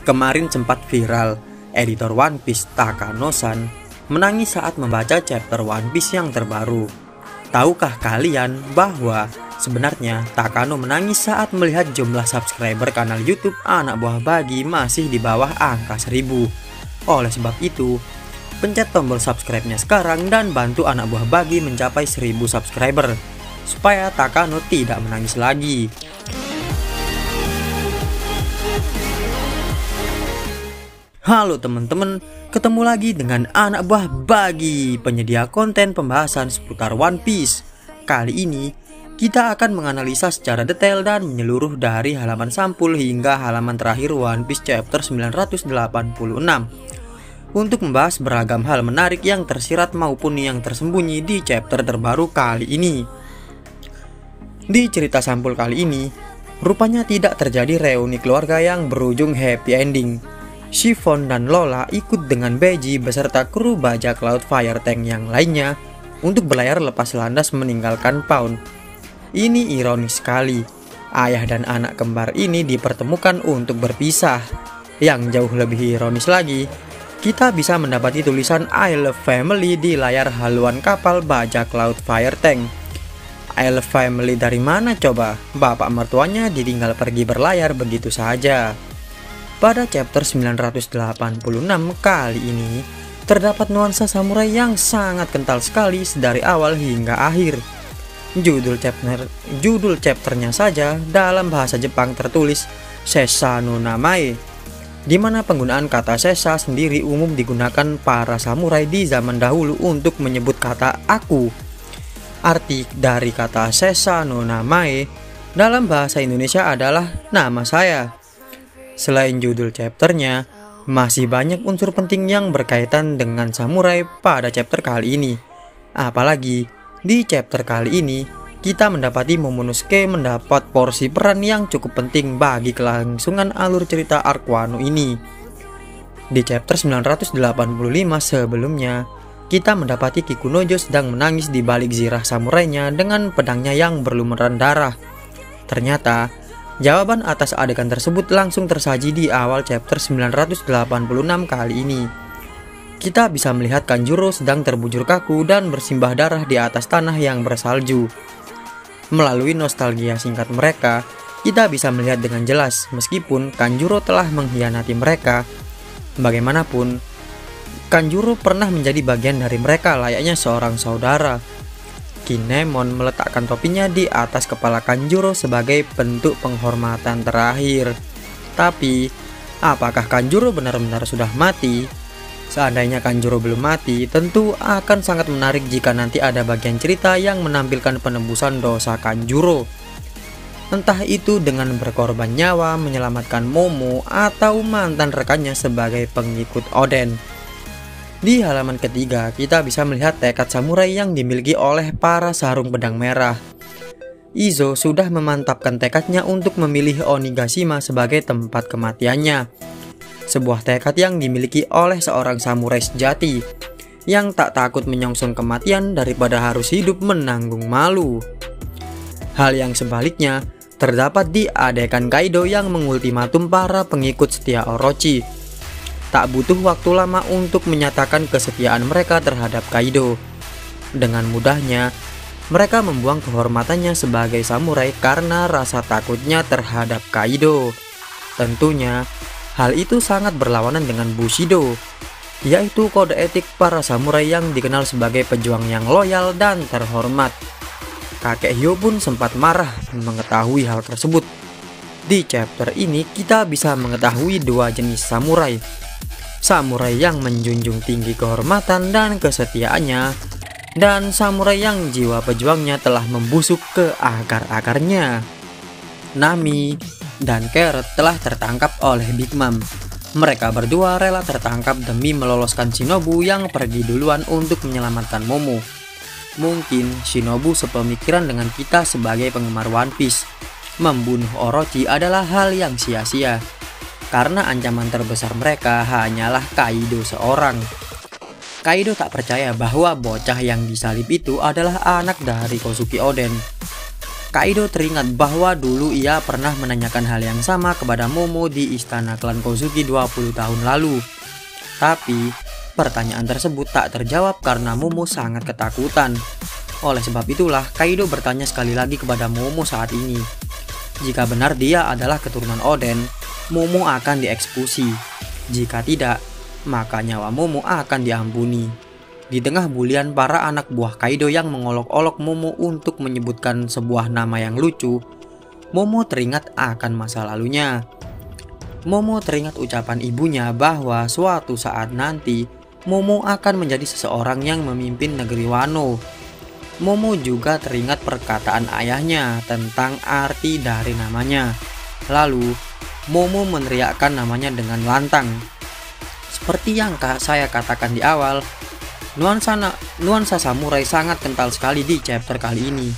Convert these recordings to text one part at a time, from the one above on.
Kemarin sempat viral, editor One Piece Takano-san menangis saat membaca chapter One Piece yang terbaru. Tahukah kalian bahwa sebenarnya Takano menangis saat melihat jumlah subscriber kanal YouTube Anak Buah Bagi masih di bawah angka 1000. Oleh sebab itu, pencet tombol subscribe-nya sekarang dan bantu Anak Buah Bagi mencapai 1000 subscriber supaya Takano tidak menangis lagi. Halo teman-teman, ketemu lagi dengan Anak Buah Bagi, penyedia konten pembahasan seputar One Piece. Kali ini kita akan menganalisa secara detail dan menyeluruh dari halaman sampul hingga halaman terakhir One Piece chapter 986 untuk membahas beragam hal menarik yang tersirat maupun yang tersembunyi di chapter terbaru kali ini. Di cerita sampul kali ini, rupanya tidak terjadi reuni keluarga yang berujung happy ending. Chiffon dan Lola ikut dengan Beji beserta kru bajak laut Fire Tank yang lainnya untuk berlayar lepas landas meninggalkan Pound. Ini ironis sekali, ayah dan anak kembar ini dipertemukan untuk berpisah. Yang jauh lebih ironis lagi, kita bisa mendapati tulisan I love family di layar haluan kapal bajak laut Fire Tank. I love family dari mana coba? Bapak mertuanya ditinggal pergi berlayar begitu saja. Pada chapter 986 kali ini, terdapat nuansa samurai yang sangat kental sekali dari awal hingga akhir. Judul chapternya saja dalam bahasa Jepang tertulis Sessa no Namae, di mana penggunaan kata sessa sendiri umum digunakan para samurai di zaman dahulu untuk menyebut kata aku. Arti dari kata Sessa no Namae dalam bahasa Indonesia adalah nama saya. Selain judul chapternya, masih banyak unsur penting yang berkaitan dengan samurai pada chapter kali ini. Apalagi, di chapter kali ini, kita mendapati Momonosuke mendapat porsi peran yang cukup penting bagi kelangsungan alur cerita arc Wano ini. Di chapter 985 sebelumnya, kita mendapati Kikunojo sedang menangis di balik zirah samurainya dengan pedangnya yang berlumuran darah. Ternyata, jawaban atas adegan tersebut langsung tersaji di awal chapter 986 kali ini. Kita bisa melihat Kanjuro sedang terbujur kaku dan bersimbah darah di atas tanah yang bersalju. Melalui nostalgia singkat mereka, kita bisa melihat dengan jelas meskipun Kanjuro telah mengkhianati mereka. Bagaimanapun, Kanjuro pernah menjadi bagian dari mereka layaknya seorang saudara. Kinemon meletakkan topinya di atas kepala Kanjuro sebagai bentuk penghormatan terakhir. Tapi, apakah Kanjuro benar-benar sudah mati? Seandainya Kanjuro belum mati, tentu akan sangat menarik jika nanti ada bagian cerita yang menampilkan penebusan dosa Kanjuro. Entah itu dengan berkorban nyawa menyelamatkan Momo atau mantan rekannya sebagai pengikut Oden. Di halaman ketiga, kita bisa melihat tekad samurai yang dimiliki oleh para sarung pedang merah. Izo sudah memantapkan tekadnya untuk memilih Onigashima sebagai tempat kematiannya. Sebuah tekad yang dimiliki oleh seorang samurai sejati, yang tak takut menyongsong kematian daripada harus hidup menanggung malu. Hal yang sebaliknya terdapat di adegan Kaido yang mengultimatum para pengikut setia Orochi. Tak butuh waktu lama untuk menyatakan kesetiaan mereka terhadap Kaido. Dengan mudahnya, mereka membuang kehormatannya sebagai samurai karena rasa takutnya terhadap Kaido. Tentunya, hal itu sangat berlawanan dengan Bushido, yaitu kode etik para samurai yang dikenal sebagai pejuang yang loyal dan terhormat. Kakek Hyo pun sempat marah mengetahui hal tersebut. Di chapter ini, kita bisa mengetahui dua jenis samurai. Samurai yang menjunjung tinggi kehormatan dan kesetiaannya, dan samurai yang jiwa pejuangnya telah membusuk ke akar-akarnya. Nami dan Carrot telah tertangkap oleh Big Mom. Mereka berdua rela tertangkap demi meloloskan Shinobu yang pergi duluan untuk menyelamatkan Momo. Mungkin Shinobu sepemikiran dengan kita sebagai penggemar One Piece. Membunuh Orochi adalah hal yang sia-sia, karena ancaman terbesar mereka hanyalah Kaido seorang. Kaido tak percaya bahwa bocah yang disalib itu adalah anak dari Kozuki Oden. Kaido teringat bahwa dulu ia pernah menanyakan hal yang sama kepada Momo di istana klan Kozuki 20 tahun lalu. Tapi, pertanyaan tersebut tak terjawab karena Momo sangat ketakutan. Oleh sebab itulah, Kaido bertanya sekali lagi kepada Momo saat ini. Jika benar dia adalah keturunan Oden, Momo akan dieksekusi. Jika tidak, maka nyawa Momo akan diampuni. Di tengah bulian para anak buah Kaido yang mengolok-olok Momo untuk menyebutkan sebuah nama yang lucu, Momo teringat akan masa lalunya. Momo teringat ucapan ibunya bahwa suatu saat nanti Momo akan menjadi seseorang yang memimpin negeri Wano. Momo juga teringat perkataan ayahnya tentang arti dari namanya. Lalu, Momo meneriakkan namanya dengan lantang. Seperti yang saya katakan di awal, nuansa samurai sangat kental sekali di chapter kali ini.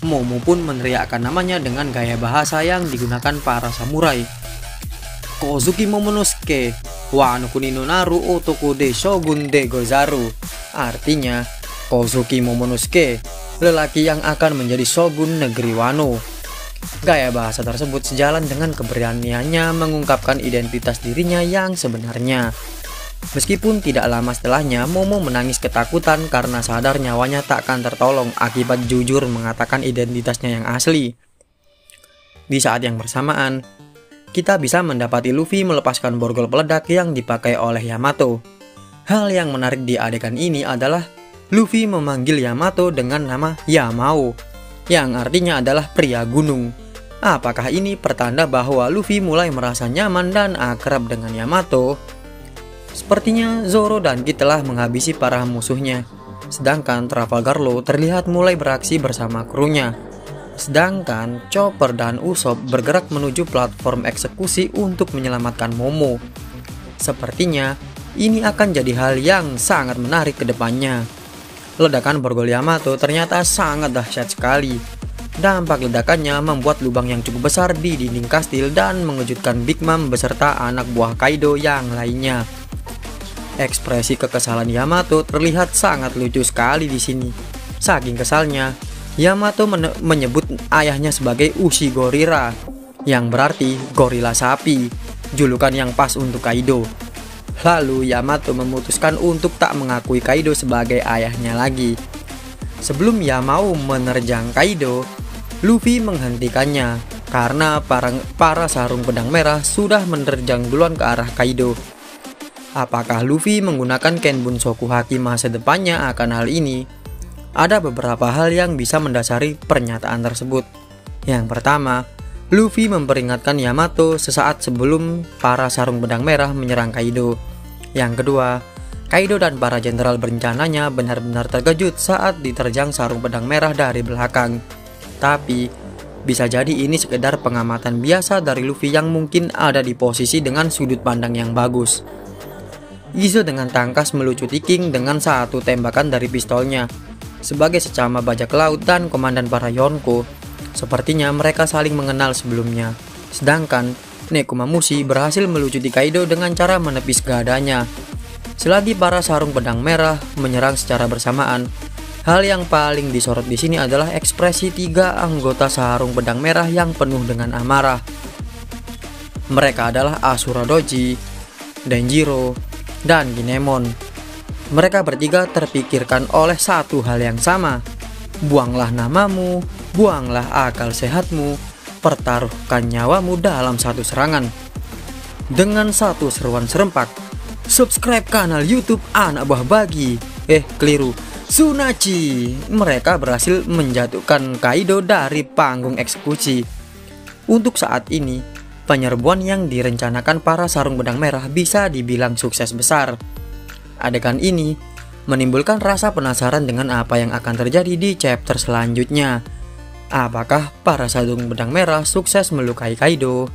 Momo pun meneriakkan namanya dengan gaya bahasa yang digunakan para samurai. Kozuki Momonosuke, Wano Kuni no Naru Otoko de Shogun de Gozaru. Artinya, Kozuki Momonosuke, lelaki yang akan menjadi shogun negeri Wano. Gaya bahasa tersebut sejalan dengan keberaniannya mengungkapkan identitas dirinya yang sebenarnya. Meskipun tidak lama setelahnya, Momo menangis ketakutan karena sadar nyawanya tak akan tertolong akibat jujur mengatakan identitasnya yang asli. Di saat yang bersamaan, kita bisa mendapati Luffy melepaskan borgol peledak yang dipakai oleh Yamato. Hal yang menarik di adegan ini adalah Luffy memanggil Yamato dengan nama Yamao, yang artinya adalah pria gunung. Apakah ini pertanda bahwa Luffy mulai merasa nyaman dan akrab dengan Yamato? Sepertinya Zoro dan Kid telah menghabisi para musuhnya, sedangkan Trafalgar Law terlihat mulai beraksi bersama krunya. Sedangkan Chopper dan Usopp bergerak menuju platform eksekusi untuk menyelamatkan Momo. Sepertinya ini akan jadi hal yang sangat menarik ke depannya. Ledakan borgol Yamato ternyata sangat dahsyat sekali. Dampak ledakannya membuat lubang yang cukup besar di dinding kastil dan mengejutkan Big Mom beserta anak buah Kaido yang lainnya. Ekspresi kekesalan Yamato terlihat sangat lucu sekali di sini. Saking kesalnya, Yamato menyebut ayahnya sebagai Ushigorira, yang berarti gorila sapi, julukan yang pas untuk Kaido. Lalu Yamato memutuskan untuk tak mengakui Kaido sebagai ayahnya lagi. Sebelum Yamao menerjang Kaido, Luffy menghentikannya karena para sarung pedang merah sudah menerjang duluan ke arah Kaido. Apakah Luffy menggunakan Kenbun Shokuhaki masa depannya akan hal ini? Ada beberapa hal yang bisa mendasari pernyataan tersebut. Yang pertama, Luffy memperingatkan Yamato sesaat sebelum para sarung pedang merah menyerang Kaido. Yang kedua, Kaido dan para jenderal berencananya benar-benar terkejut saat diterjang sarung pedang merah dari belakang. Tapi, bisa jadi ini sekedar pengamatan biasa dari Luffy yang mungkin ada di posisi dengan sudut pandang yang bagus. Izo dengan tangkas melucuti King dengan satu tembakan dari pistolnya. Sebagai secama bajak laut dan komandan para Yonko, sepertinya mereka saling mengenal sebelumnya. Sedangkan Nekomamushi berhasil melucuti Kaido dengan cara menepis dadanya. Selagi para sarung pedang merah menyerang secara bersamaan, hal yang paling disorot di sini adalah ekspresi tiga anggota sarung pedang merah yang penuh dengan amarah. Mereka adalah Asura Doji, Denjiro, dan Kinemon. Mereka bertiga terpikirkan oleh satu hal yang sama. Buanglah namamu, buanglah akal sehatmu, pertaruhkan nyawamu dalam satu serangan. Dengan satu seruan serempak, subscribe kanal YouTube Anak Buah Bagi. Keliru, Tsunachi. Mereka berhasil menjatuhkan Kaido dari panggung eksekusi. Untuk saat ini, penyerbuan yang direncanakan para sarung pedang merah bisa dibilang sukses besar. Adegan ini menimbulkan rasa penasaran dengan apa yang akan terjadi di chapter selanjutnya. Apakah para sarung pedang merah sukses melukai Kaido?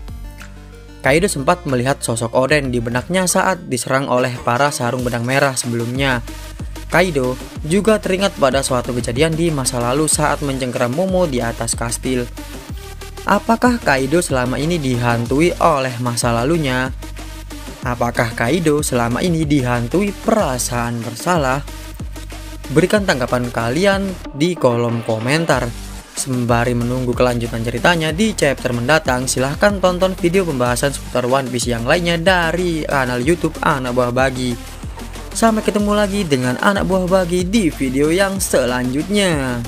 Kaido sempat melihat sosok Oden di benaknya saat diserang oleh para sarung pedang merah sebelumnya. Kaido juga teringat pada suatu kejadian di masa lalu saat mencengkeram Momo di atas kastil. Apakah Kaido selama ini dihantui oleh masa lalunya? Apakah Kaido selama ini dihantui perasaan bersalah? Berikan tanggapan kalian di kolom komentar. Sembari menunggu kelanjutan ceritanya di chapter mendatang, silahkan tonton video pembahasan seputar One Piece yang lainnya dari kanal YouTube Anak Buah Bagi. Sampai ketemu lagi dengan Anak Buah Bagi di video yang selanjutnya.